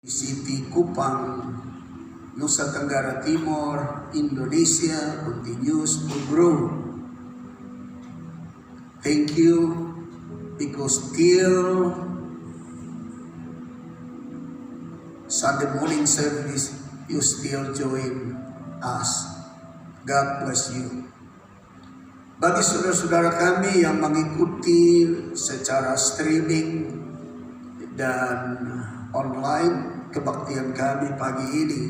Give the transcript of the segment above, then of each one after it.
City Kupang, Nusa Tenggara Timur, Indonesia continues to grow. Thank you because still Sunday morning service you still join us. God bless you. Bagi saudara-saudara kami yang mengikuti secara streaming dan online kebaktian kami pagi ini,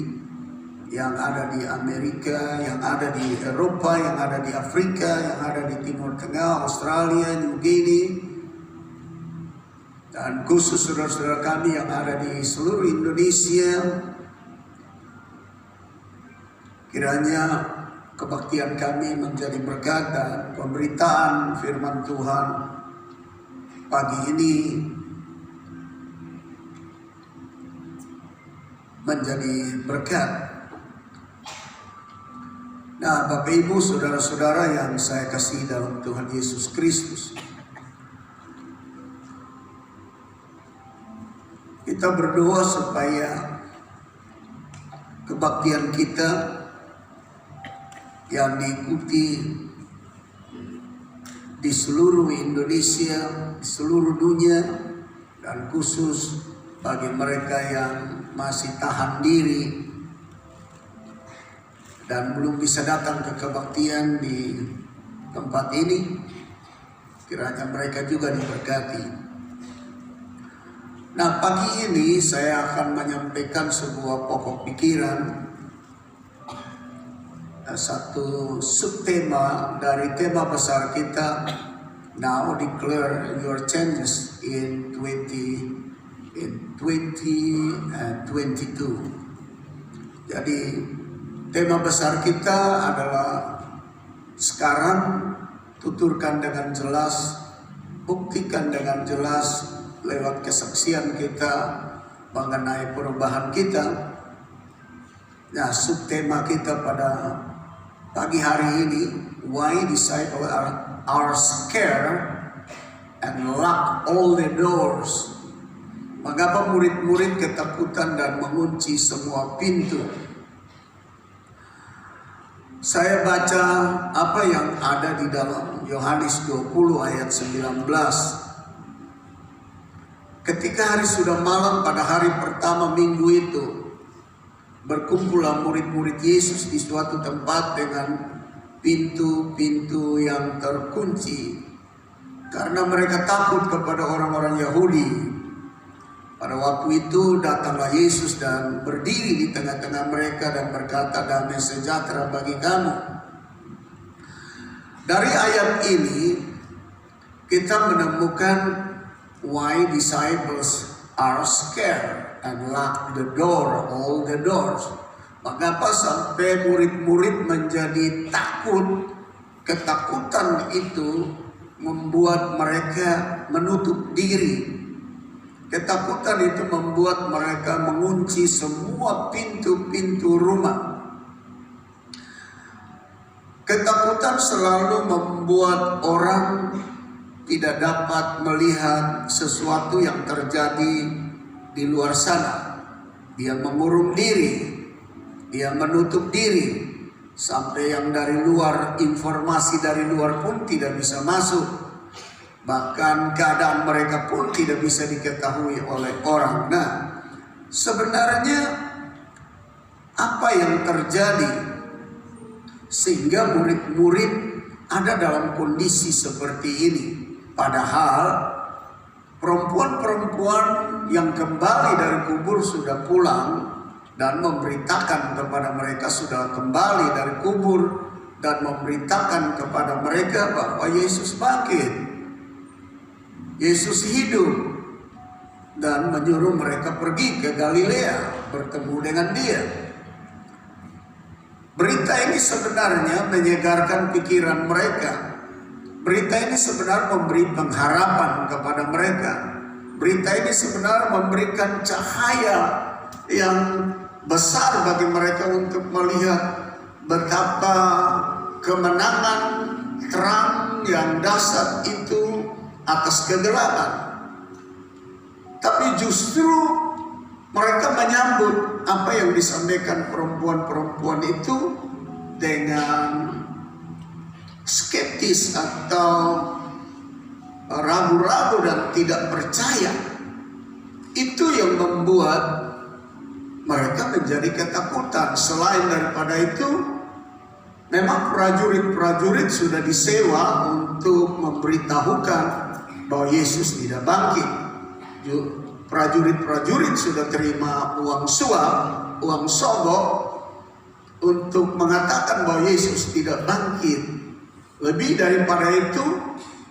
yang ada di Amerika, yang ada di Eropa, yang ada di Afrika, yang ada di Timur Tengah, Australia, New Guinea, dan khusus saudara-saudara kami yang ada di seluruh Indonesia. Kiranya kebaktian kami menjadi berkat dan pemberitaan firman Tuhan pagi ini menjadi berkat. Nah, Bapak Ibu, saudara-saudara yang saya kasih dalam Tuhan Yesus Kristus, kita berdoa supaya kebaktian kita yang diikuti di seluruh Indonesia, di seluruh dunia, dan khusus bagi mereka yang masih tahan diri dan belum bisa datang ke kebaktian di tempat ini, kiranya mereka juga diberkati. Nah, pagi ini saya akan menyampaikan sebuah pokok pikiran, satu subtema dari tema besar kita, Now Declare Your Changes in 2022. Jadi tema besar kita adalah sekarang tuturkan dengan jelas, buktikan dengan jelas lewat kesaksian kita mengenai perubahan kita. Nah, subtema kita pada pagi hari ini, why disciples are scared and lock all the doors. Mengapa murid-murid ketakutan dan mengunci semua pintu? Saya baca apa yang ada di dalam Yohanes 20 ayat 19. Ketika hari sudah malam pada hari pertama minggu itu, berkumpullah murid-murid Yesus di suatu tempat dengan pintu-pintu yang terkunci, karena mereka takut kepada orang-orang Yahudi. Pada waktu itu datanglah Yesus dan berdiri di tengah-tengah mereka dan berkata, damai sejahtera bagi kamu. Dari ayat ini kita menemukan why disciples are scared and lock the door, all the doors. Mengapa sampai murid-murid menjadi takut? Ketakutan itu membuat mereka menutup diri. Ketakutan itu membuat mereka mengunci semua pintu-pintu rumah. Ketakutan selalu membuat orang tidak dapat melihat sesuatu yang terjadi di luar sana. Dia mengurung diri, dia menutup diri, sampai yang dari luar, informasi dari luar pun tidak bisa masuk. Bahkan keadaan mereka pun tidak bisa diketahui oleh orang. Nah, sebenarnya apa yang terjadi sehingga murid-murid ada dalam kondisi seperti ini? Padahal perempuan-perempuan yang kembali dari kubur sudah pulang dan memberitakan kepada mereka sudah kembali dari kubur dan memberitakan kepada mereka bahwa Yesus bangkit, Yesus hidup, dan menyuruh mereka pergi ke Galilea bertemu dengan Dia. Berita ini sebenarnya menyegarkan pikiran mereka. Berita ini sebenarnya memberi pengharapan kepada mereka. Berita ini sebenarnya memberikan cahaya yang besar bagi mereka untuk melihat betapa kemenangan terang yang dahsyat itu atas kegelapan. Tapi justru Mereka menyambut apa yang disampaikan perempuan-perempuan itu dengan skeptis atau ragu-ragu dan tidak percaya. Itu yang membuat mereka menjadi ketakutan. Selain daripada itu, memang prajurit-prajurit sudah disewa untuk memberitahukan bahwa Yesus tidak bangkit. Prajurit-prajurit sudah terima uang suap, uang sogok untuk mengatakan bahwa Yesus tidak bangkit. Lebih daripada itu,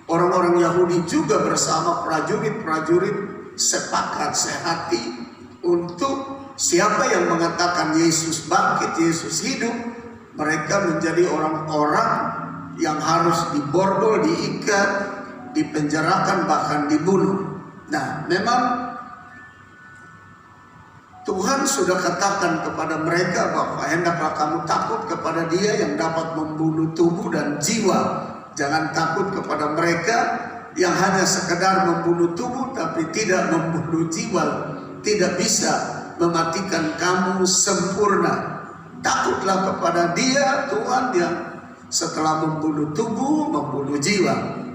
orang-orang Yahudi juga bersama prajurit-prajurit sepakat sehati untuk siapa yang mengatakan Yesus bangkit, Yesus hidup, mereka menjadi orang-orang yang harus diborgol, diikat, dipenjarakan, bahkan dibunuh. Nah, memang Tuhan sudah katakan kepada mereka bahwa hendaklah kamu takut kepada Dia yang dapat membunuh tubuh dan jiwa. Jangan takut kepada mereka yang hanya sekedar membunuh tubuh tapi tidak membunuh jiwa. Tidak bisa mematikan kamu sempurna. Takutlah kepada Dia, Tuhan, yang setelah membunuh tubuh, membunuh jiwa.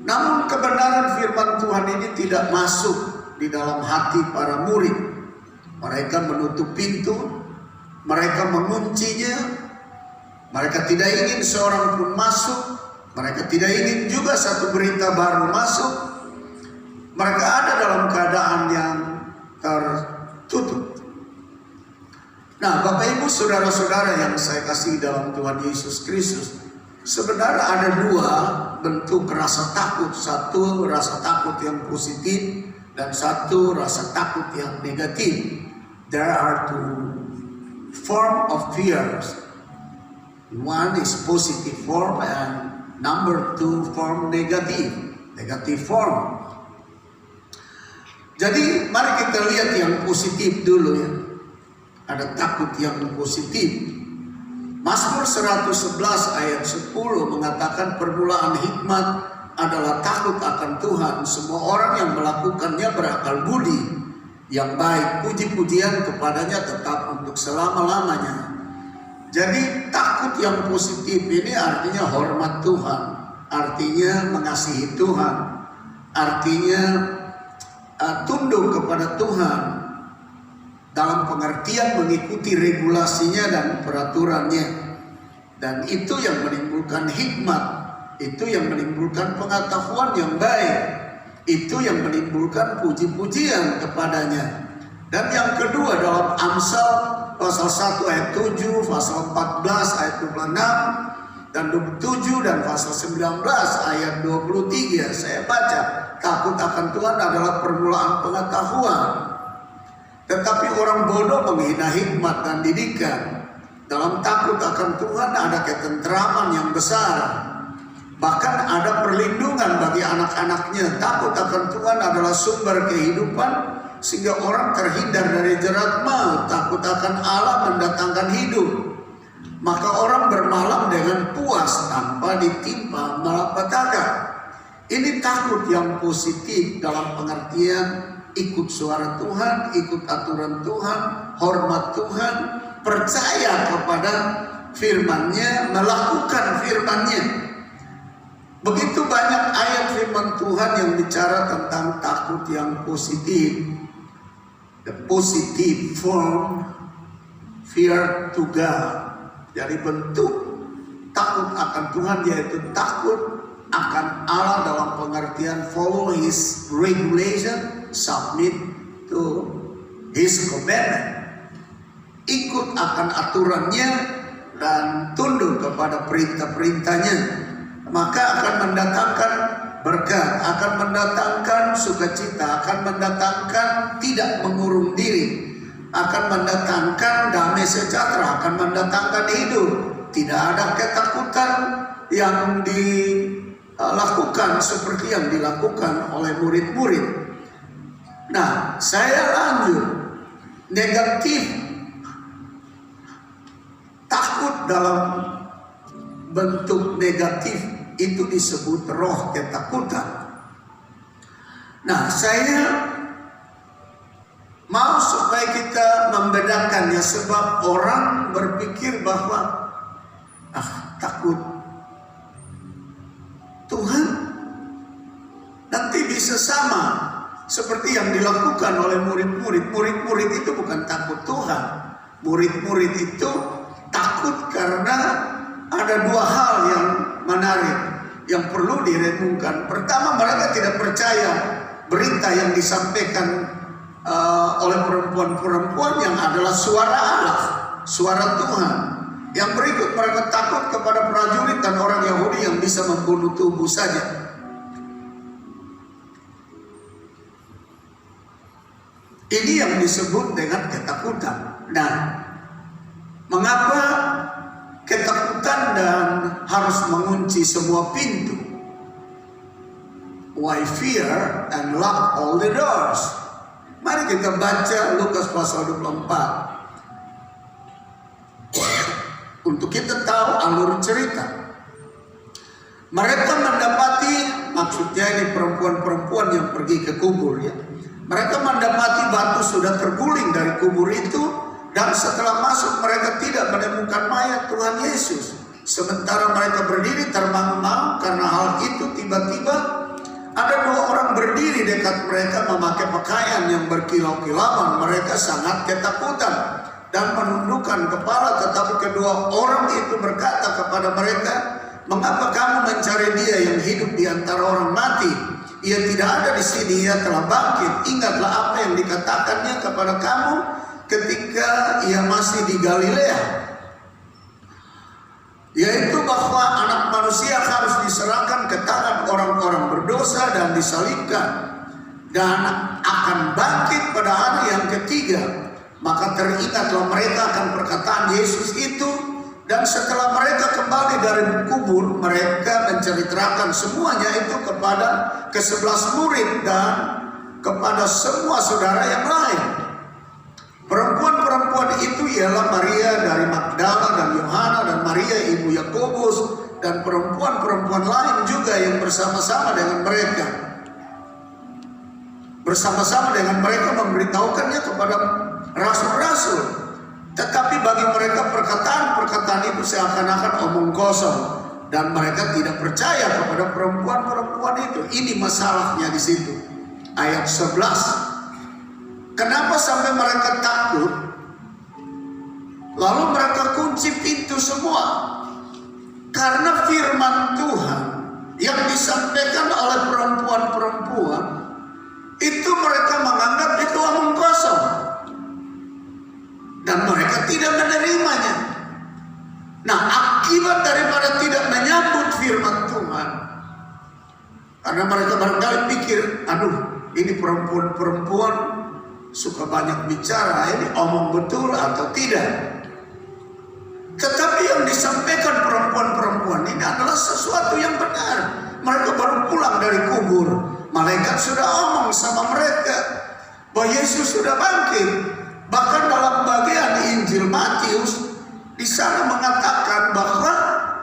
Namun kebenaran firman Tuhan ini tidak masuk di dalam hati para murid. Mereka menutup pintu, mereka menguncinya, mereka tidak ingin seorang pun masuk, mereka tidak ingin juga satu berita baru masuk. Mereka ada dalam keadaan yang tertutup. Nah, Bapak Ibu saudara-saudara yang saya kasih dalam Tuhan Yesus Kristus, sebenarnya ada dua bentuk rasa takut. Satu rasa takut yang positif dan satu rasa takut yang negatif. There are two form of fears. One is positive form and number two form negative form. Jadi mari kita lihat yang positif dulu ya. Ada takut yang positif. Mazmur 111 ayat 10 mengatakan permulaan hikmat adalah takut akan Tuhan. Semua orang yang melakukannya berakal budi. Yang baik, puji-pujian kepadanya tetap untuk selama-lamanya. Jadi takut yang positif ini artinya hormat Tuhan, artinya mengasihi Tuhan, artinya tunduk kepada Tuhan dalam pengertian mengikuti regulasinya dan peraturannya. Dan itu yang menimbulkan hikmat, itu yang menimbulkan pengetahuan yang baik, itu yang menimbulkan puji-pujian kepadanya. Dan yang kedua dalam Amsal pasal 1 ayat 7, pasal 14 ayat 26 dan 27 dan pasal 19 ayat 23 saya baca, takut akan Tuhan adalah permulaan pengetahuan. Tetapi orang bodoh menghina hikmat dan didikan. Dalam takut akan Tuhan ada ketentraman yang besar. Bahkan ada perlindungan bagi anak-anaknya. Takut akan Tuhan adalah sumber kehidupan sehingga orang terhindar dari jerat maut. Takut akan Allah mendatangkan hidup. Maka orang bermalam dengan puas tanpa ditimpa malapetaka. Ini takut yang positif dalam pengertian ikut suara Tuhan, ikut aturan Tuhan, hormat Tuhan, percaya kepada firman-Nya, melakukan firman-Nya. Begitu banyak ayat firman Tuhan yang bicara tentang takut yang positif. The positive form, fear to God. Jadi bentuk takut akan Tuhan yaitu takut akan Allah dalam pengertian follow His regulation, submit to His commandment. Ikut akan aturannya dan tunduk kepada perintah-perintahnya. Maka akan mendatangkan berkat, akan mendatangkan sukacita, akan mendatangkan tidak mengurung diri, akan mendatangkan damai sejahtera, akan mendatangkan hidup. Tidak ada ketakutan yang dilakukan seperti yang dilakukan oleh murid-murid. Nah, saya lanjut. Negatif, takut dalam bentuk negatif itu disebut roh ketakutan. Nah, saya mau supaya mulai kita membedakannya, sebab orang berpikir bahwa takut Tuhan nanti bisa sama seperti yang dilakukan oleh murid-murid. Murid-murid itu bukan takut Tuhan. Murid-murid itu takut karena ada dua hal yang menarik yang perlu direnungkan. Pertama, mereka tidak percaya berita yang disampaikan oleh perempuan-perempuan yang adalah suara Allah, suara Tuhan. Yang berikut, mereka takut kepada prajurit dan orang Yahudi yang bisa membunuh tubuh saja. Ini yang disebut dengan ketakutan. Nah, mengapa ketakutan dan harus mengunci semua pintu? Why fear and lock all the doors? Mari kita baca Lukas pasal 24. Untuk kita tahu alur cerita. Mereka mendapati, maksudnya ini perempuan-perempuan yang pergi ke kubur ya. Mereka mendapati batu sudah terguling dari kubur itu, dan setelah masuk mereka tidak menemukan mayat Tuhan Yesus. Sementara mereka berdiri termangu-mangu karena hal itu, tiba-tiba ada dua orang berdiri dekat mereka memakai pakaian yang berkilau-kilauan. Mereka sangat ketakutan dan menundukkan kepala, tetapi kedua orang itu berkata kepada mereka, "Mengapa kamu mencari Dia yang hidup di antara orang mati? Ia tidak ada di sini, Ia telah bangkit. Ingatlah apa yang dikatakannya kepada kamu ketika Ia masih di Galilea, yaitu bahwa Anak Manusia harus diserahkan ke tangan orang-orang berdosa dan disalibkan, dan akan bangkit pada hari yang ketiga." Maka teringatlah mereka akan perkataan Yesus itu, dan setelah mereka kembali dari kubur, mereka menceritakan semuanya itu kepada ke-11 murid dan kepada semua saudara yang lain. Perempuan-perempuan itu ialah Maria dari Magdala dan Yohana dan Maria ibu Yakobus dan perempuan-perempuan lain juga yang bersama-sama dengan mereka. Bersama-sama dengan mereka memberitahukannya kepada rasul-rasul. Tetapi bagi mereka perkataan-perkataan itu seakan-akan omong kosong, dan mereka tidak percaya kepada perempuan-perempuan itu. Ini masalahnya di situ. Ayat 11. Kenapa sampai mereka takut? Lalu mereka kunci pintu semua. Karena firman Tuhan yang disampaikan oleh perempuan-perempuan itu mereka menganggap itu omong kosong, dan mereka tidak menerimanya. Nah, akibat daripada tidak menyambut firman Tuhan, karena mereka barangkali pikir, ini perempuan-perempuan suka banyak bicara, ini omong betul atau tidak. Tetapi yang disampaikan perempuan-perempuan ini adalah sesuatu yang benar. Mereka baru pulang dari kubur, malaikat sudah omong sama mereka bahwa Yesus sudah bangkit. Bahkan dalam bagian Injil Matius di sana mengatakan bahwa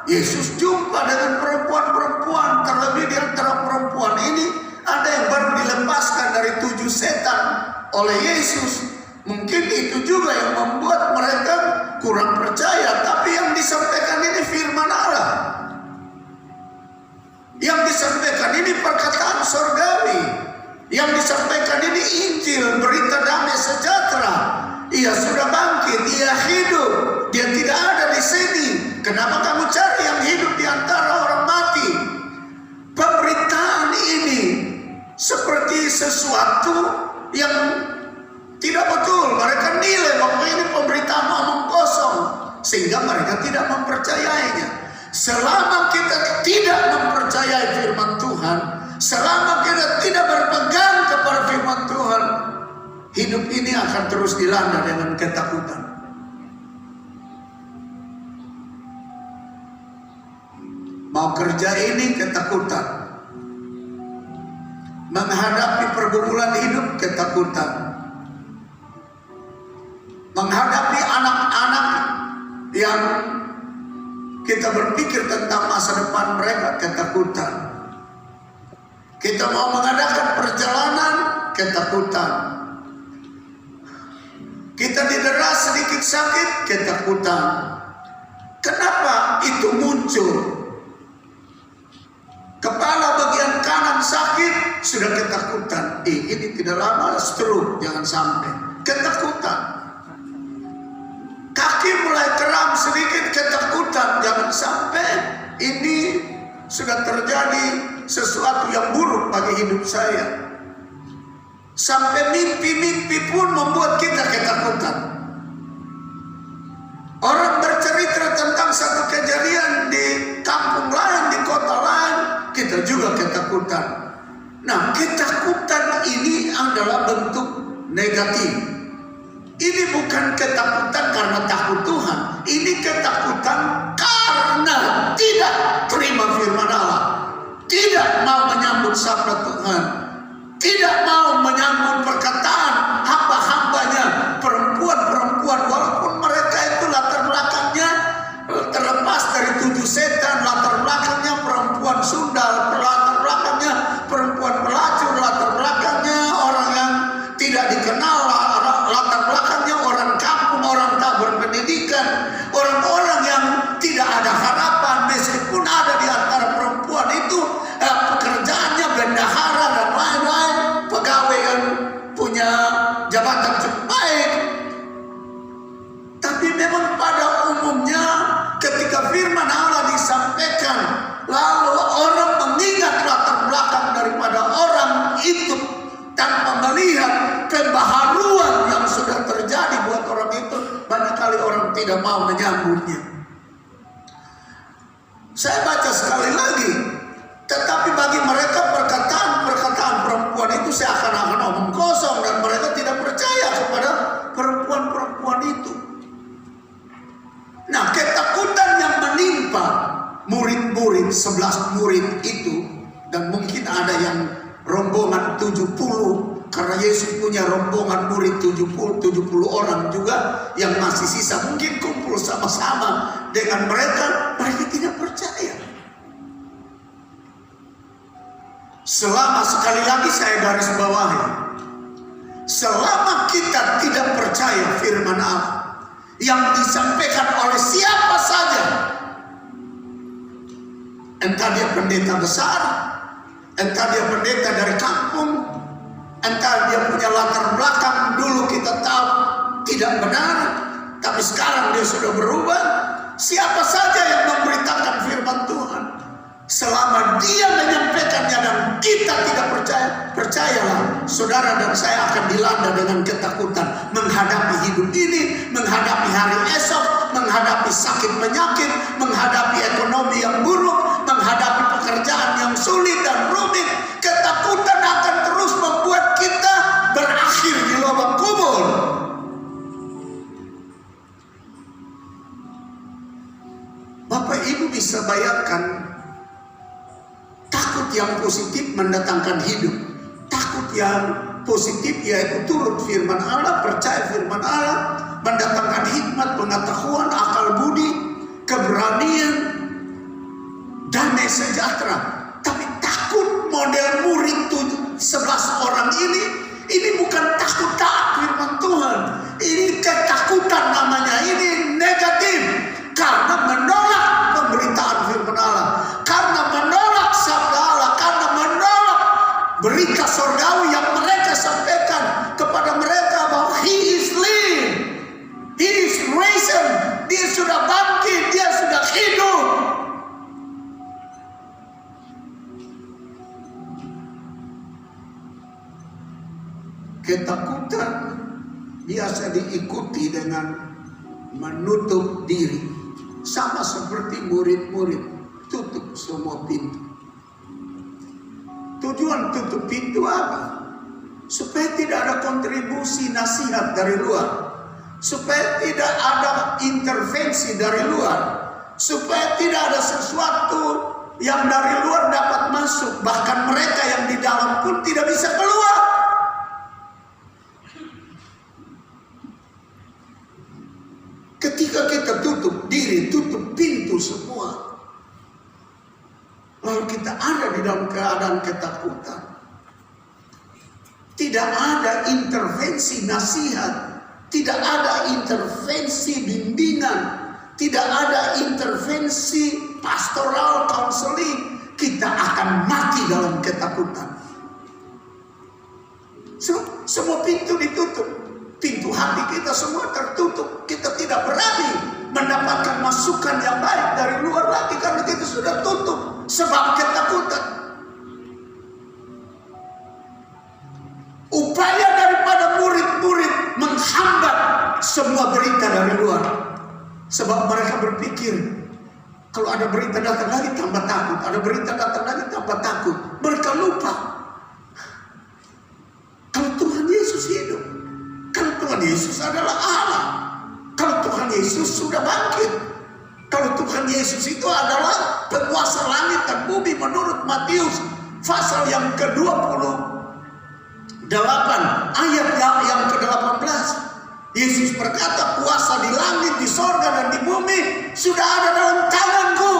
Yesus jumpa dengan perempuan-perempuan. Terlebih di antara perempuan ini ada yang baru dilepaskan dari 7 setan oleh Yesus. Mungkin itu juga yang membuat mereka kurang percaya. Tapi yang disampaikan ini firman Allah. Yang disampaikan ini perkataan surgawi. Yang disampaikan ini Injil, berita damai sejahtera. Ia sudah bangkit, Ia hidup, Dia tidak ada di sini. Kenapa kamu cari yang hidup di antara orang mati? Pemberitaan ini seperti sesuatu yang tidak betul. Mereka nilai bahwa ini pemberitaan omong kosong, sehingga mereka tidak mempercayainya. Selama kita tidak mempercayai firman Tuhan, selama kita tidak berpegang kepada firman Tuhan, hidup ini akan terus dilanda dengan ketakutan. Mau kerja ini ketakutan, menghadapi pergumulan hidup ketakutan, menghadapi anak-anak yang kita berpikir tentang masa depan mereka ketakutan. Kita mau mengadakan perjalanan ketakutan. Ketika didera sedikit sakit, ketakutan. Kenapa itu muncul? Kepala bagian kanan sakit, sudah ketakutan. Ini tidak lama stroke, jangan sampai. Ketakutan. Kaki mulai kram sedikit, ketakutan, jangan sampai ini sudah terjadi sesuatu yang buruk bagi hidup saya. Sampai mimpi-mimpi pun membuat kita ketakutan. Orang bercerita tentang satu kejadian di kampung lain, di kota lain, kita juga ketakutan. Nah, ketakutan ini adalah bentuk negatif. Ini bukan ketakutan karena takut Tuhan. Ini ketakutan karena tidak terima firman Allah. Tidak mau menyambut sabda Tuhan. Tidak mau menyambut perkataan hamba-hambanya, perempuan-perempuan, walaupun mereka itu latar belakangnya terlepas dari 7 setan, latar belakangnya perempuan sundal, latar belakangnya perempuan pelacur, latar belakangnya orang yang tidak dikenal, latar belakangnya orang kampung, orang tak berpendidikan, orang-orang yang tidak ada harapan. Meskipun ada di antara perempuan itu pekerjaannya bendahara dan lain-lain, pegawai yang punya jabatan cukup baik, tapi memang pada umumnya ketika firman Allah disampaikan, lalu orang mengingat latar belakang daripada orang itu tanpa melihat pembaharuan yang sudah terjadi buat orang itu, barangkali orang tidak mau menyambutnya. Saya baca sekali lagi, tetapi bagi mereka perkataan-perkataan perempuan itu seakan-akan omong kosong, dan mereka tidak percaya kepada perempuan-perempuan itu. Nah, ketakutan yang menimpa murid-murid, 11 murid itu, dan mungkin ada yang rombongan 70, karena Yesus punya rombongan murid 70 orang juga yang masih sisa, mungkin kumpul sama-sama dengan mereka tidak percaya. Selama, sekali lagi saya garis bawahi, selama kita tidak percaya firman Allah yang disampaikan oleh siapa saja, entah dia pendeta besar, entah dia pendeta dari kampung, entah dia punya latar belakang dulu kita tahu tidak benar, tapi sekarang dia sudah berubah, siapa saja yang memberitakan firman Tuhan, selama dia menyampaikannya dan kita tidak percaya, percayalah saudara dan saya akan dilanda dengan ketakutan menghadapi hidup ini, menghadapi hari esok, menghadapi sakit penyakit, menghadapi ekonomi yang buruk, menghadapi pekerjaan yang sulit dan rumit. Ketakutan akan terus membuat kita berakhir di lubang kubur. Bapak Ibu bisa bayangkan, takut yang positif mendatangkan hidup. Takut yang positif yaitu turut firman Allah, percaya firman Allah, mendatangkan hikmat, pengetahuan, akal budi, keberanian, damai sejahtera. Tapi takut model murid 11 orang ini bukan takut taat firman Tuhan. Ini ketakutan namanya, ini negatif. Karena menolak pemberitaan firman Allah, karena menolak sabda Allah, karena menolak berita surgawi yang mereka sampaikan kepada mereka bahwa He is live, He is risen, Dia sudah bangkit, Dia sudah hidup. Ketakutan biasa diikuti dengan menutup diri. Sama seperti murid-murid, tutup semua pintu. Tujuan tutup pintu apa? Supaya tidak ada kontribusi nasihat dari luar, supaya tidak ada intervensi dari luar, supaya tidak ada sesuatu yang dari luar dapat masuk. Bahkan mereka yang di dalam pun tidak bisa keluar. Ketika kita tutup diri, tutup pintu semua, lalu kita ada di dalam keadaan ketakutan, tidak ada intervensi nasihat tidak ada intervensi bimbingan, tidak ada intervensi pastoral counseling, kita akan mati dalam ketakutan. Semua pintu ditutup, pintu hati kita semua tertutup. Kita tidak berani mendapatkan masukan yang baik dari luar lagi karena kita sudah tutup sebab ketakutan. Upaya daripada murid-murid menghambat semua berita dari luar. Sebab mereka berpikir, kalau ada berita datang lagi tambah takut, ada berita datang lagi tambah takut. Mereka lupa kalau Tuhan Yesus hidup, kalau Tuhan Yesus adalah Allah, kalau Tuhan Yesus sudah bangkit, kalau Tuhan Yesus itu adalah penguasa langit dan bumi menurut Matius pasal yang ke-28 ayat yang ke-18. Yesus berkata, kuasa di langit, di sorga dan di bumi sudah ada dalam tanganku.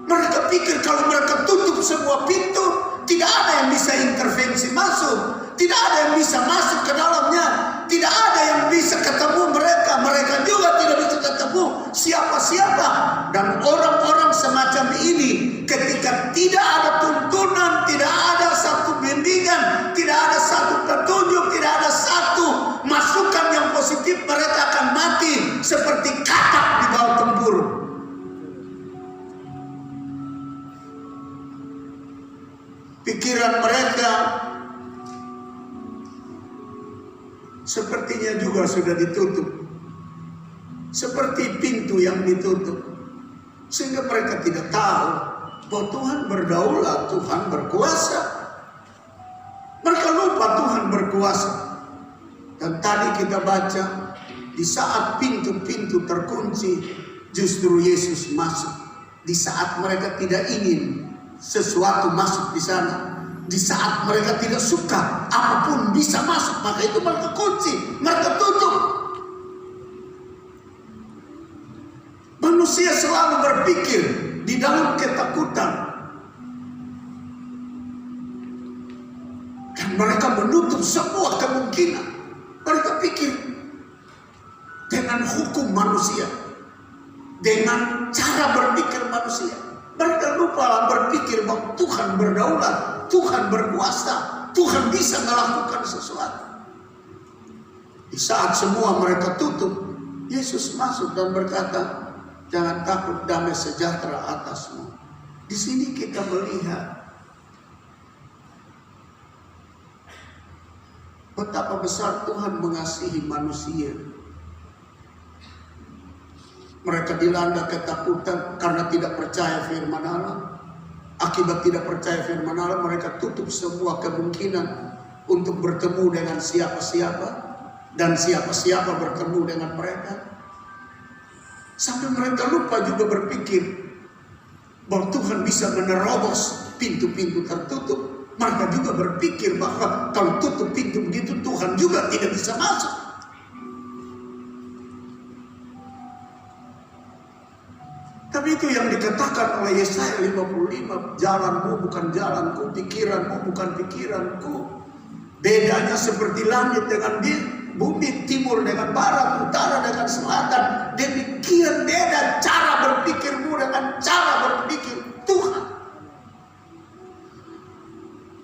Mereka pikir kalau mereka tutup semua pintu, tidak ada yang bisa intervensi masuk, tidak ada yang bisa masuk ke dalamnya, tidak ada yang bisa ketemu mereka, mereka juga tidak bisa ketemu siapa-siapa. Dan orang-orang semacam ini ketika tidak ada tuntunan, tidak ada satu bimbingan, tidak ada satu petunjuk, tidak ada satu masukan yang positif, mereka akan mati seperti katak di bawah tempurung. Pikiran mereka sepertinya juga sudah ditutup, seperti pintu yang ditutup, sehingga mereka tidak tahu bahwa Tuhan berdaulat, Tuhan berkuasa. Mereka lupa Tuhan berkuasa. Dan tadi kita baca, di saat pintu-pintu terkunci, justru Yesus masuk. Di saat mereka tidak ingin sesuatu masuk di sana, di saat mereka tidak suka apapun bisa masuk, maka itu mereka kunci, mereka tutup. Manusia selalu berpikir di dalam ketakutan, dan mereka menutup semua kemungkinan. Mereka pikir dengan hukum manusia, dengan cara berpikir manusia. Mereka lupa berpikir bahwa Tuhan berdaulat, Tuhan berkuasa, Tuhan bisa melakukan sesuatu. Di saat semua mereka tutup, Yesus masuk dan berkata, jangan takut, damai sejahtera atasmu. Di sini kita melihat betapa besar Tuhan mengasihi manusia. Mereka dilanda ketakutan karena tidak percaya firman Allah. Akibat tidak percaya firman Allah, mereka tutup semua kemungkinan untuk bertemu dengan siapa-siapa, dan siapa-siapa bertemu dengan mereka. Sampai mereka lupa juga berpikir bahwa Tuhan bisa menerobos pintu-pintu tertutup. Mereka juga berpikir bahwa kalau tutup pintu begitu, Tuhan juga tidak bisa masuk. Tapi itu yang dikatakan oleh Yesaya 55, jalanmu bukan jalanku, pikiranmu bukan pikiranku. Bedanya seperti langit dengan bumi, timur dengan barat, utara dengan selatan. Demikian beda cara berpikirmu dengan cara berpikir Tuhan.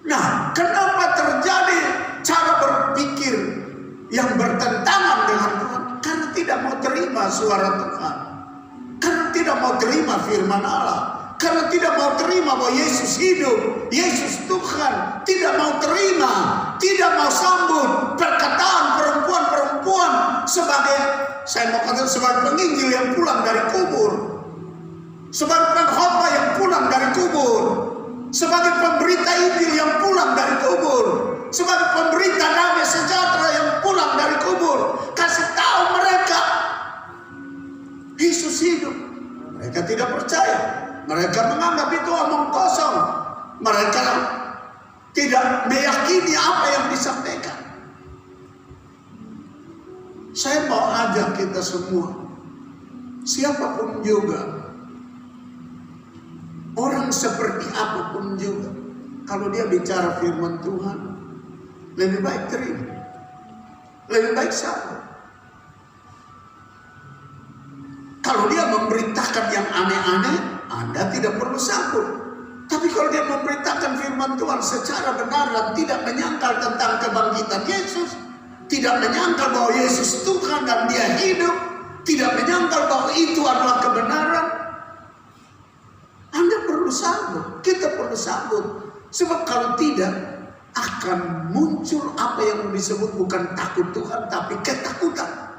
Nah, kenapa terjadi cara berpikir yang bertentangan dengan Tuhan? Karena tidak mau terima suara Tuhan, karena tidak mau terima firman Allah, karena tidak mau terima bahwa Yesus hidup, Yesus Tuhan, tidak mau terima, tidak mau sambut perkataan perempuan-perempuan sebagai, saya mau katakan sebagai penginjil yang pulang dari kubur, sebagai pengkhotbah yang pulang dari kubur, sebagai pemberita Injil yang pulang dari kubur, sebagai pemberita damai sejahtera yang pulang dari kubur. Kasih tahu mereka Yesus hidup. Mereka tidak percaya. Mereka menganggap itu omong kosong. Mereka tidak meyakini apa yang disampaikan. Saya mau ajak kita semua, siapapun juga, orang seperti apapun juga, kalau dia bicara firman Tuhan, lebih baik terima, lebih baik sabar. memberitakan yang aneh-aneh, Anda tidak perlu sambut. Tapi kalau dia memberitakan firman Tuhan secara benar dan tidak menyangkal tentang kebangkitan Yesus, tidak menyangkal bahwa Yesus Tuhan dan dia hidup, tidak menyangkal bahwa itu adalah kebenaran, Anda perlu sambut, kita perlu sambut. Sebab kalau tidak, akan muncul apa yang disebut bukan takut Tuhan, tapi ketakutan.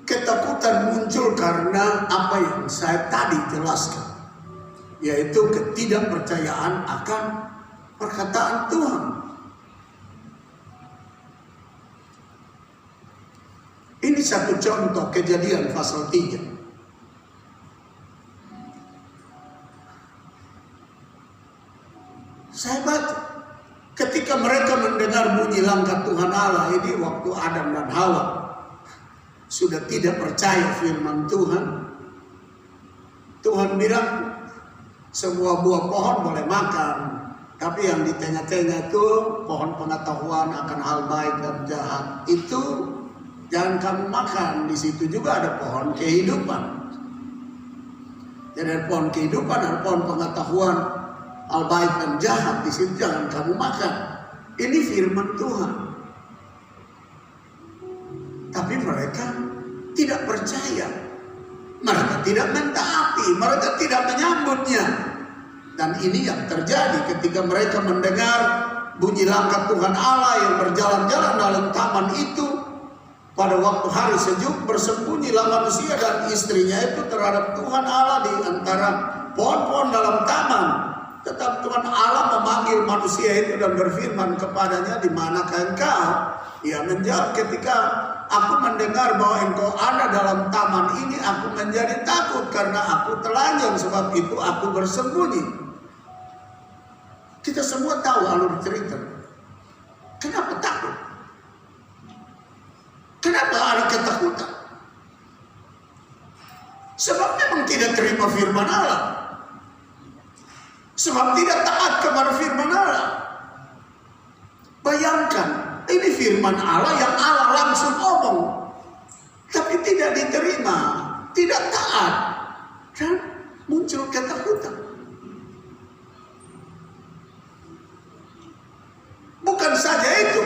Ketakutan muncul karena apa yang saya tadi jelaskan, yaitu ketidakpercayaan akan perkataan Tuhan. Ini satu contoh Kejadian pasal 3. Saya baca, ketika mereka mendengar bunyi langkah Tuhan Allah, ini waktu Adam dan Hawa sudah tidak percaya firman Tuhan. Tuhan bilang semua buah pohon boleh makan, tapi yang di tengah-tengah itu pohon pengetahuan akan hal baik dan jahat itu jangan kamu makan. Di situ juga ada pohon kehidupan. Jadi ada pohon kehidupan, ada pohon pengetahuan hal baik dan jahat, di situ jangan kamu makan. Ini firman Tuhan. Tapi mereka tidak percaya, mereka tidak mentaati, mereka tidak menyambutnya. Dan ini yang terjadi ketika mereka mendengar bunyi langkah Tuhan Allah yang berjalan-jalan dalam taman itu. Pada waktu hari sejuk bersembunyilah manusia dan istrinya itu terhadap Tuhan Allah di antara pohon-pohon dalam taman. Tetapi Tuhan Allah memanggil manusia itu dan berfirman kepadanya, "Di manakah engkau?" Ia menjawab, "Ketika aku mendengar bahwa engkau ada dalam taman ini, aku menjadi takut karena aku telanjang, sebab itu aku bersembunyi." Kita semua tahu alur cerita. Kenapa takut? Kenapa ada ketakutan? Sebab memang tidak terima firman Allah. Sebab tidak taat kepada firman Allah. Bayangkan, ini firman Allah yang Allah langsung ngomong, tapi tidak diterima, tidak taat, dan muncul ketakutan. Bukan saja itu,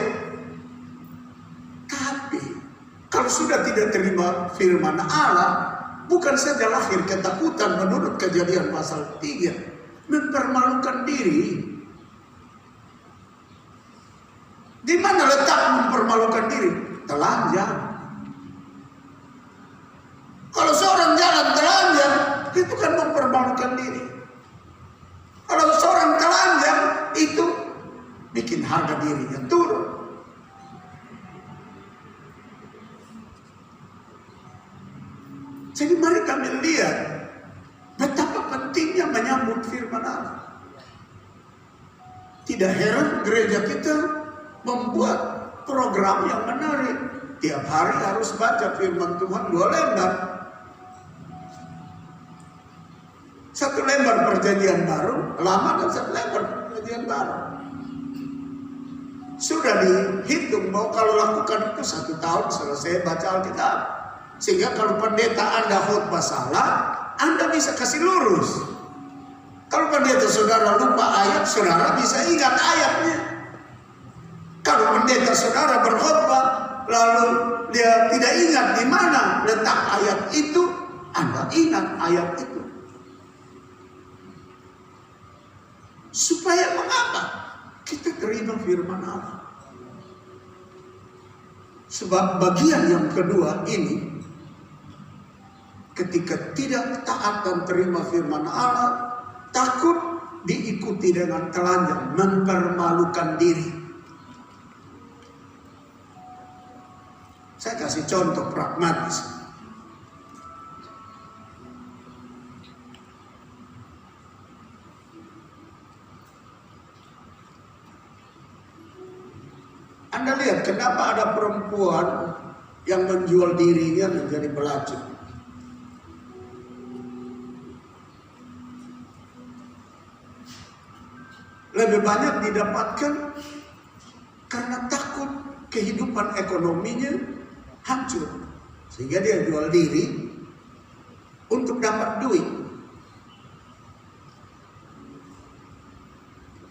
tapi kalau sudah tidak terima firman Allah, bukan saja lahir ketakutan menurut Kejadian pasal 3, mempermalukan diri. Di mana letak mempermalukan diri? Telanjang. Kalau seorang jalan telanjang, itu kan mempermalukan diri. Kalau seorang telanjang, itu bikin harga dirinya turun. Jadi mari kami lihat betapa pentingnya menyambut firman Allah. Tidak heran gereja kita membuat program yang menarik. Tiap hari harus baca firman Tuhan 2 lembar. 1 lembar perjanjian baru, lama, dan 1 lembar perjanjian baru. Sudah dihitung bahwa kalau lakukan itu 1 tahun selesai baca Alkitab. Sehingga kalau pendeta Anda khotbah salah, Anda bisa kasih lurus. Kalau pendeta saudara lupa ayat, saudara bisa ingat ayatnya. Kalau pendeta saudara berkhotbah, lalu dia tidak ingat di mana letak ayat itu, Anda ingat ayat itu. Supaya mengapa? Kita terima firman Allah. Sebab bagian yang kedua ini, ketika tidak taat dan terima firman Allah, takut diikuti dengan telanjang, mempermalukan diri. Saya kasih contoh pragmatis. Anda lihat kenapa ada perempuan yang menjual dirinya menjadi pelacur. lebih banyak didapatkan karena takut kehidupan ekonominya hancur. Sehingga dia jual diri untuk dapat duit.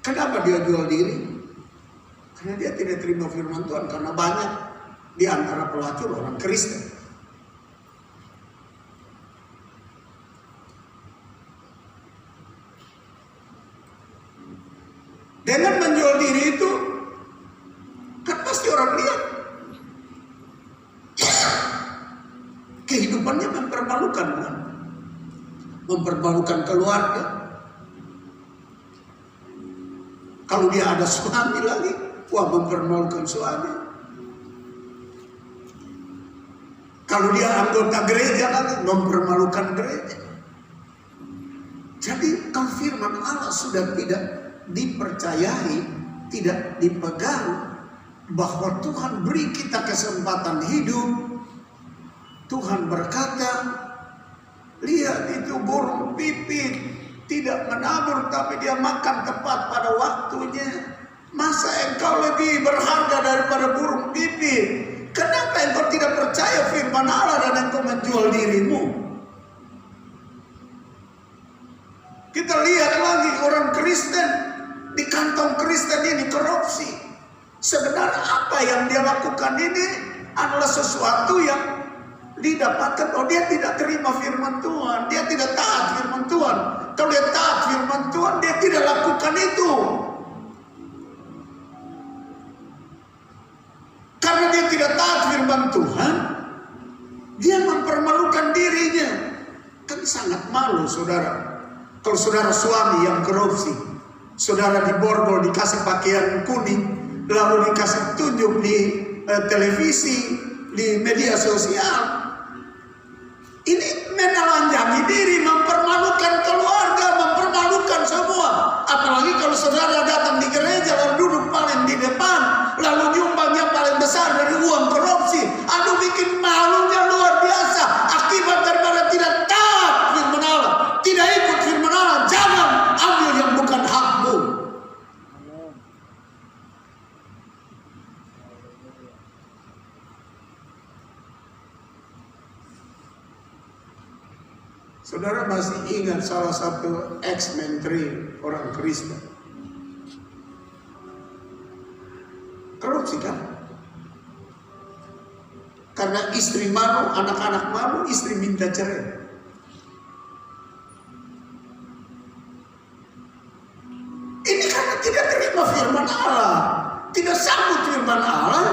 Kenapa dia jual diri? Karena dia tidak terima firman Tuhan. Karena banyak di antara pelacur orang Kristen. Dengan menjual diri itu, kan pasti orang lihat. Kehidupannya mempermalukan, kan? Mempermalukan keluarga. Kalau dia ada suami lagi, wah mempermalukan suami. Kalau dia anggota gereja lagi, mempermalukan gereja. Jadi kalau firman Allah sudah tidak dipercayai, tidak dipegang, bahwa Tuhan beri kita kesempatan hidup. Tuhan berkata, lihat itu burung pipit, tidak menabur tapi dia makan tepat pada waktunya. Masa engkau lebih berharga daripada burung pipit? Kenapa engkau tidak percaya firman Allah dan engkau menjual dirimu? Kita lihat lagi orang Kristen, di kantong Kristen ini korupsi. Sebenarnya apa yang dia lakukan ini adalah sesuatu yang didapatkan. Oh, dia tidak terima firman Tuhan, dia tidak taat firman Tuhan. Kalau dia taat firman Tuhan, dia tidak lakukan itu. Karena dia tidak taat firman Tuhan, dia mempermalukan dirinya. Kan sangat malu, saudara. Kalau saudara suami yang korupsi, saudara diborgol, dikasih pakaian kuning, lalu dikasih tunjuk di televisi, di media sosial. Ini menelanjangi diri, mempermalukan keluarga, mempermalukan semua. Apalagi kalau saudara datang di gereja lalu duduk paling di depan, lalu nyumbangnya paling besar dari uang korupsi. Aduh, bikin malunya luar biasa. Akibat daripada tidak taat firman Allah, tidak ikut firman Allah. Jangan ambil yang bukan hakmu. Saudara masih ingat salah satu ex-menteri orang Kristen? Korupsi, kan? Karena istri malu, anak-anak malu, istri minta cerai. Ini karena tidak terima firman Allah, tidak sambut firman Allah,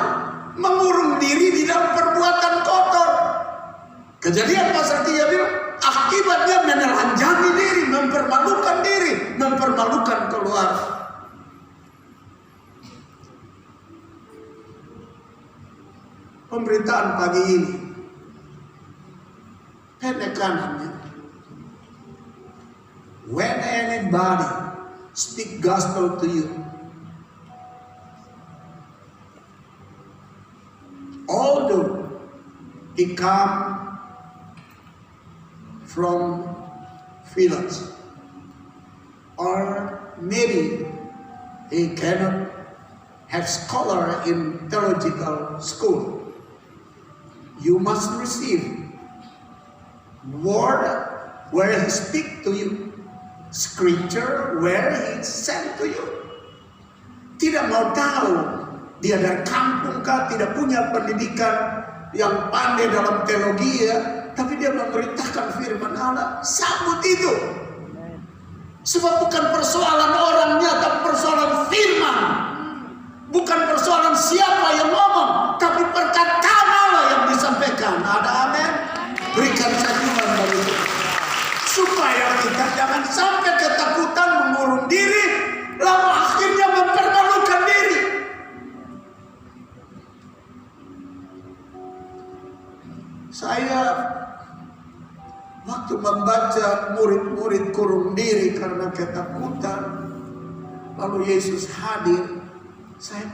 mengurung diri di dalam perbuatan kotor. Kejadian pasal 3 bilang, akibatnya menelanjangi diri, mempermalukan keluarga. Pemberitaan pagi ini, penekanannya, when anybody speak gospel to you, although he come from village, or maybe he cannot have scholar in theological school, you must receive word where he speak to you, scripture where he sent to you. Tidak mau tahu dia dari kampung kah, tidak punya pendidikan yang pandai dalam teologi ya, tapi dia memberitakan firman Allah, sambut itu. Sebab bukan persoalan orangnya, tapi persoalan firman. Bukan persoalan siapa yang ngomong, tapi perkataan Allah yang disampaikan. Ada amin? Berikan senyuman bagi kita. Supaya kita jangan sampai ketakutan mengurung diri, lalu akhirnya mempermalukan diri. Saya waktu membaca murid-murid kurung diri karena ketakutan, lalu Yesus hadir, saya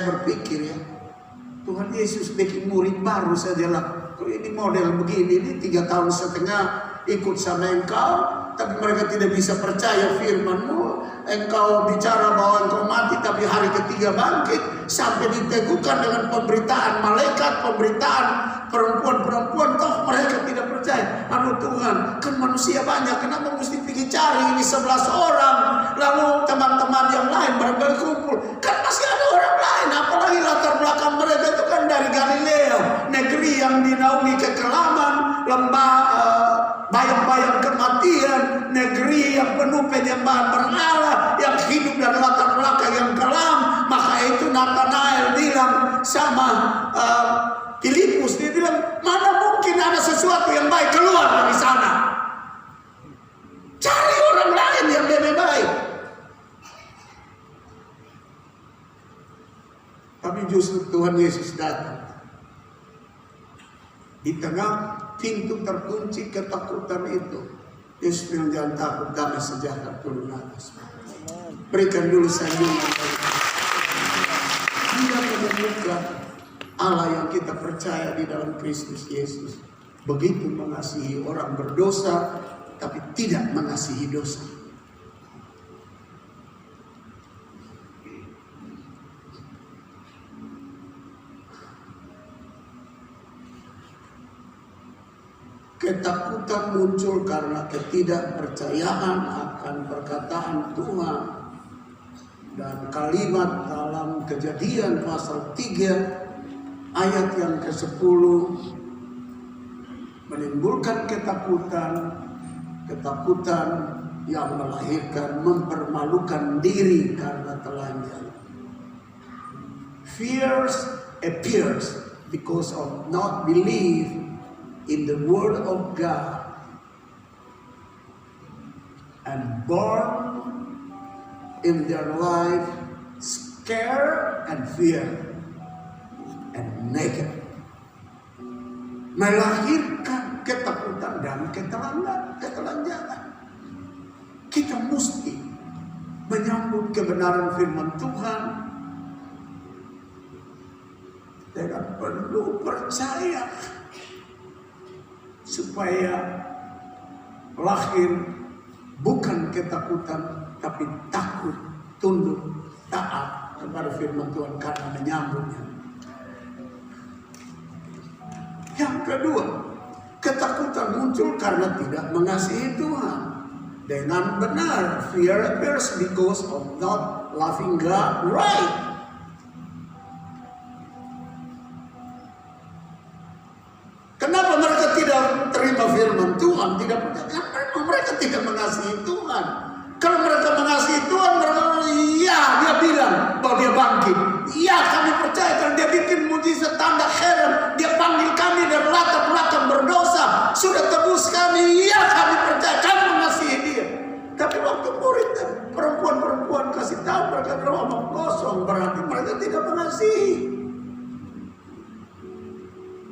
berpikir ya, Tuhan Yesus bikin murid baru saja lah. Kalau ini model begini, ini 3,5 tahun ikut sama engkau, tapi mereka tidak bisa percaya firman-Mu. Engkau bicara bahwa engkau mati tapi hari ketiga bangkit, sampai diteguhkan dengan pemberitaan malaikat, pemberitaan perempuan-perempuan, toh mereka tidak percaya. Aduh Tuhan, kan manusia banyak, kenapa mesti pergi cari ini 11 orang, lalu teman-teman yang lain barangkali kumpul, kan masih ada orang lain, apalagi latar belakang mereka itu kan dari Galilea, negeri yang dinaungi kekelaman, lembah bayang-bayang kematian, negeri yang penuh penyembahan berhala, yang hidup dari latar belakang yang kelam. Maka itu Nathanael bilang sama Filipus, dia bilang, mana mungkin ada sesuatu yang baik keluar dari sana. Cari orang lain yang lebih baik. Tapi justru Tuhan Yesus datang. Di tengah pintu terkunci ketakutan itu, Yesus bilang, jangan takut, damai sejahtera turun atas. Berikan dulu sanjungan. Tidak menemukan Allah yang kita percaya di dalam Kristus Yesus begitu mengasihi orang berdosa, tapi tidak mengasihi dosa. Ketakutan muncul karena ketidakpercayaan akan perkataan Tuhan. Dan kalimat dalam Kejadian pasal 3 ayat yang ke-10 menimbulkan ketakutan yang melahirkan mempermalukan diri karena telanjang. Fears appears because of not belief in the word of God, and born in their life scare and fear and naked, melahirkan ketakutan dan ketelanjangan. Kita mesti menyambut kebenaran firman Tuhan dengan penuh percaya, supaya lahir bukan ketakutan, tapi takut, tunduk, taat kepada firman Tuhan karena menyambutnya. Yang kedua, ketakutan muncul karena tidak mengasihi Tuhan. Dengan benar, fear appears because of not loving God right. Kenapa mereka tidak terima firman Tuhan? Tidak percaya. Karena mereka tidak mengasihi Tuhan. Kalau mereka mengasihi Tuhan, mereka iya, dia bilang bahwa dia bangkit. Iya, kami percaya karena dia bikin mujizat, tanda, heran. Dia panggil kami dari latar belakang berdosa. Sudah tebus kami. Iya, kami percaya. Kami mengasihi dia. Tapi waktu murid dan perempuan-perempuan kasih tahu, mereka bilang omong kosong. Berarti mereka tidak mengasihi.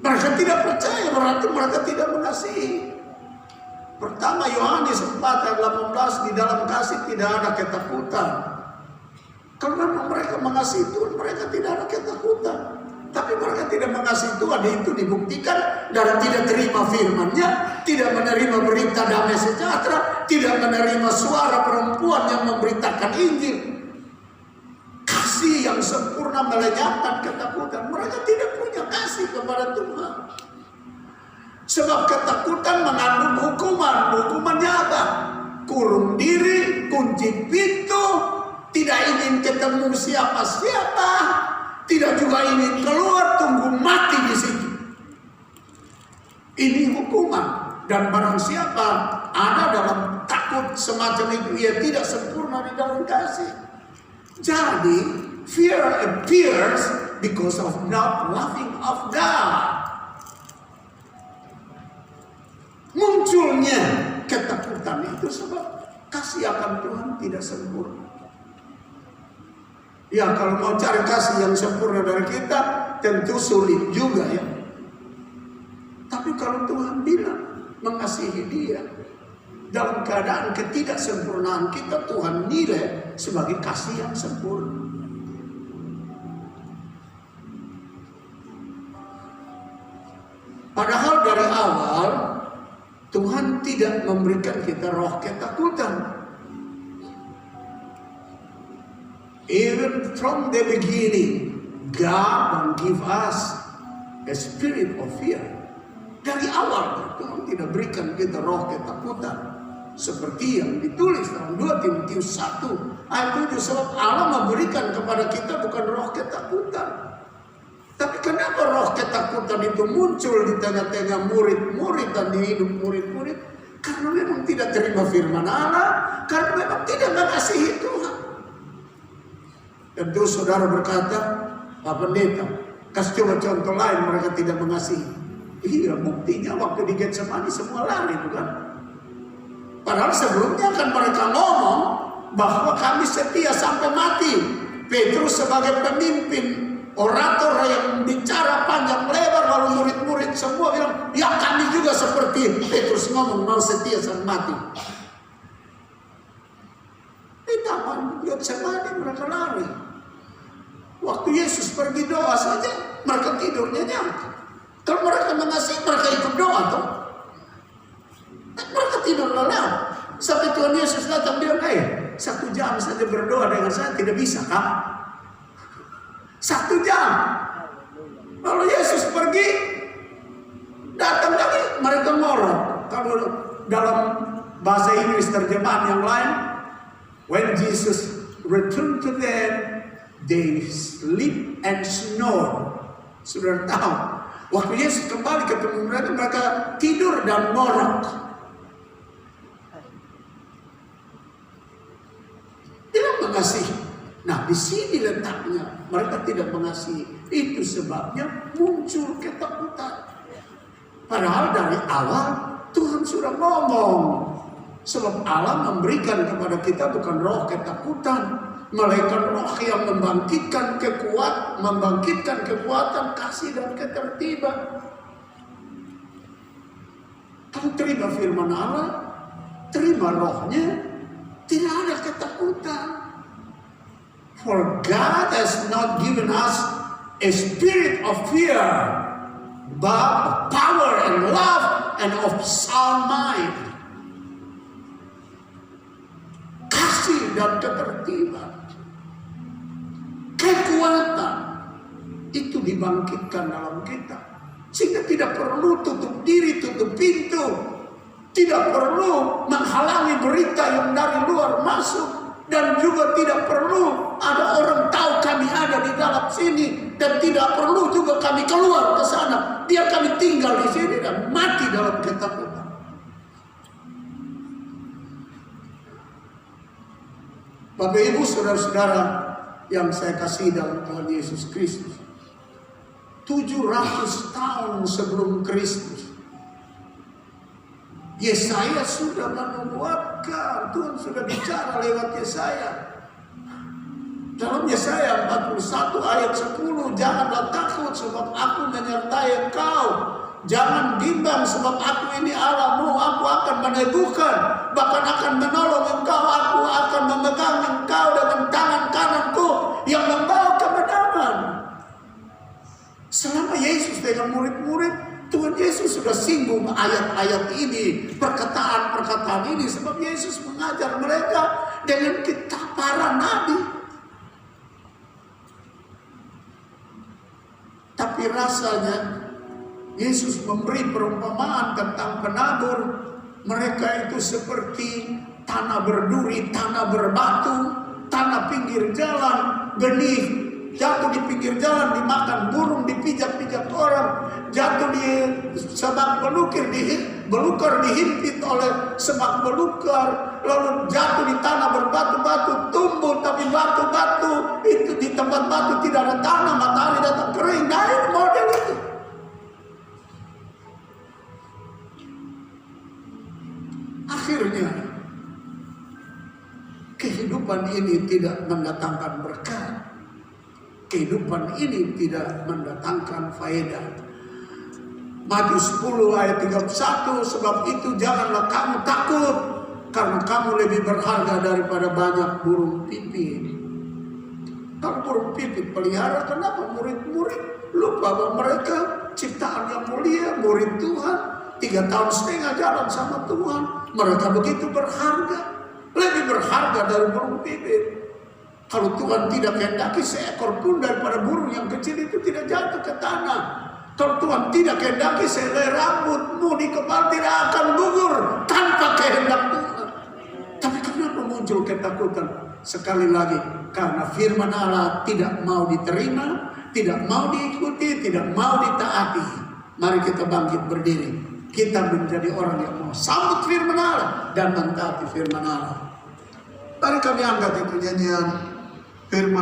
Mereka tidak percaya, berarti mereka tidak mengasihi. Pertama Yohanes 4 ayat 18, di dalam kasih tidak ada ketakutan. Karena mereka mengasihi Tuhan, mereka tidak ada ketakutan. Tapi mereka tidak mengasihi Tuhan, itu dibuktikan dari tidak terima firman-Nya, tidak menerima berita damai sejahtera, tidak menerima suara perempuan yang memberitakan Injil. Kasih yang sempurna melenyapkan ketakutan. Mereka tidak punya kasih kepada Tuhan. Sebab ketakutan mengandung hukuman. Hukumannya apa? Kurung diri, kunci pintu, tidak ingin ketemu siapa-siapa, tidak juga ingin keluar, tunggu mati di situ. Ini hukuman. Dan barang siapa ada dalam takut semacam itu, ia tidak sempurna di dalam kasih. Jadi, fear appears because of not loving of God. Munculnya ketakutan itu sebab kasih akan Tuhan tidak sempurna. Ya, kalau mau cari kasih yang sempurna dari kita, tentu sulit juga ya. Tapi kalau Tuhan bilang mengasihi dia, dalam keadaan ketidaksempurnaan kita, Tuhan nilai sebagai kasih yang sempurna. Padahal dari awal Tuhan tidak tidak memberikan kita roh ketakutan. Even from the beginning, God don't give us a spirit of fear. Dari awal Tuhan tidak berikan kita roh ketakutan. Seperti yang ditulis dalam 2 Timotius 1 ayat 7, sebab Allah memberikan kepada kita bukan roh ketakutan. Tapi kenapa roh ketakutan itu muncul di tengah-tengah murid-murid dan di hidup murid-murid? Karena memang tidak terima firman Allah, karena memang tidak mengasihi Tuhan. Tentu saudara berkata, Pak Pendeta, kasih coba contoh lain mereka tidak mengasihi. Iya, buktinya waktu di Getsemani semua lari, bukan? Padahal sebelumnya kan mereka ngomong bahwa kami setia sampai mati. Petrus sebagai pemimpin, orator yang bicara panjang lebar, lalu murid-murid semua bilang, ya kami juga seperti Petrus ngomong mau setia sampai mati. Di taman Getsemani mereka lari. Waktu Yesus pergi doa saja, mereka tidurnya nyangka. Kalau mereka mengasihi, mereka ikut doa toh. Mereka tidur lelap. Sampai Tuhan Yesus datang bilang, 1 jam saja berdoa dengan saya tidak bisa kah? 1 jam. Lalu Yesus pergi, datang lagi, mereka ngorok. Kalau dalam bahasa Inggris terjemahan yang lain, when Jesus returned to them, they sleep and snore. Sudah tahu, waktu Yesus kembali ketemu mereka, mereka tidur dan ngorok. Tidak mengasihi. Nah, di sini letaknya mereka tidak mengasihi. Itu sebabnya muncul ketakutan. Padahal dari awal Tuhan sudah ngomong, sebab Allah memberikan kepada kita bukan roh ketakutan, melainkan roh yang membangkitkan kekuatan, kasih dan ketertiban. Kamu terima firman Allah, terima rohnya, tidak ada ketakutan. For God has not given us a spirit of fear, but of power and love and of sound mind. Kasih dan ketertiban. Kekuatan itu dibangkitkan dalam kita. Sehingga tidak perlu tutup diri, tutup pintu. Tidak perlu menghalangi berita yang dari luar masuk. Dan juga tidak perlu ada orang tahu kami ada di dalam sini. Dan tidak perlu juga kami keluar ke sana. Biar kami tinggal di sini dan mati dalam ketakutan. Bapak Ibu saudara-saudara yang saya kasih dalam Tuhan Yesus Kristus, 700 tahun sebelum Kristus, Yesaya sudah menubuatkan, Tuhan sudah bicara lewat Yesaya. Dalam Yesaya 41 ayat 10, janganlah takut sebab aku menyertai engkau. Jangan bimbang sebab aku ini Allahmu, aku akan meneguhkan, bahkan akan menolong engkau, aku akan memegang engkau dengan tangan kananku yang membawa kemenangan. Selama Yesus dengan murid-murid, Tuhan Yesus sudah singgung ayat-ayat ini, perkataan-perkataan ini, sebab Yesus mengajar mereka dengan kitab para nabi. Tapi rasanya Yesus memberi perumpamaan tentang penabur. Mereka itu seperti tanah berduri, tanah berbatu, tanah pinggir jalan, benih jatuh di pinggir jalan, dimakan burung, dipijak-pijak orang, jatuh di semak belukar, dihimpit oleh semak belukar, lalu jatuh di tanah berbatu-batu, tumbuh tapi batu-batu itu di tempat batu tidak ada tanah, matahari datang kering. Nah, ini model itu. Akhirnya kehidupan ini tidak mendatangkan berkat. Kehidupan ini tidak mendatangkan faedah. Matius 10 ayat 31, sebab itu janganlah kamu takut, karena kamu lebih berharga daripada banyak burung pipit. Kalau burung pipit pelihara, kenapa murid-murid lupa bahwa mereka ciptaan yang mulia, murid Tuhan, 3,5 tahun jalan sama Tuhan. Mereka begitu berharga. Lebih berharga dari burung pipit. Kalau Tuhan tidak kehendaki, seekor pun daripada burung yang kecil itu tidak jatuh ke tanah. Kalau Tuhan tidak kehendaki, sehelai rambutmu di kepala tidak akan gugur tanpa kehendak Tuhan. Tapi kenapa muncul ketakutan? Sekali lagi, karena firman Allah tidak mau diterima, tidak mau diikuti, tidak mau ditaati. Mari kita bangkit berdiri. Kita menjadi orang yang mau sambut firman Allah dan mentaati firman Allah. Mari kami angkat itu nyanyian firman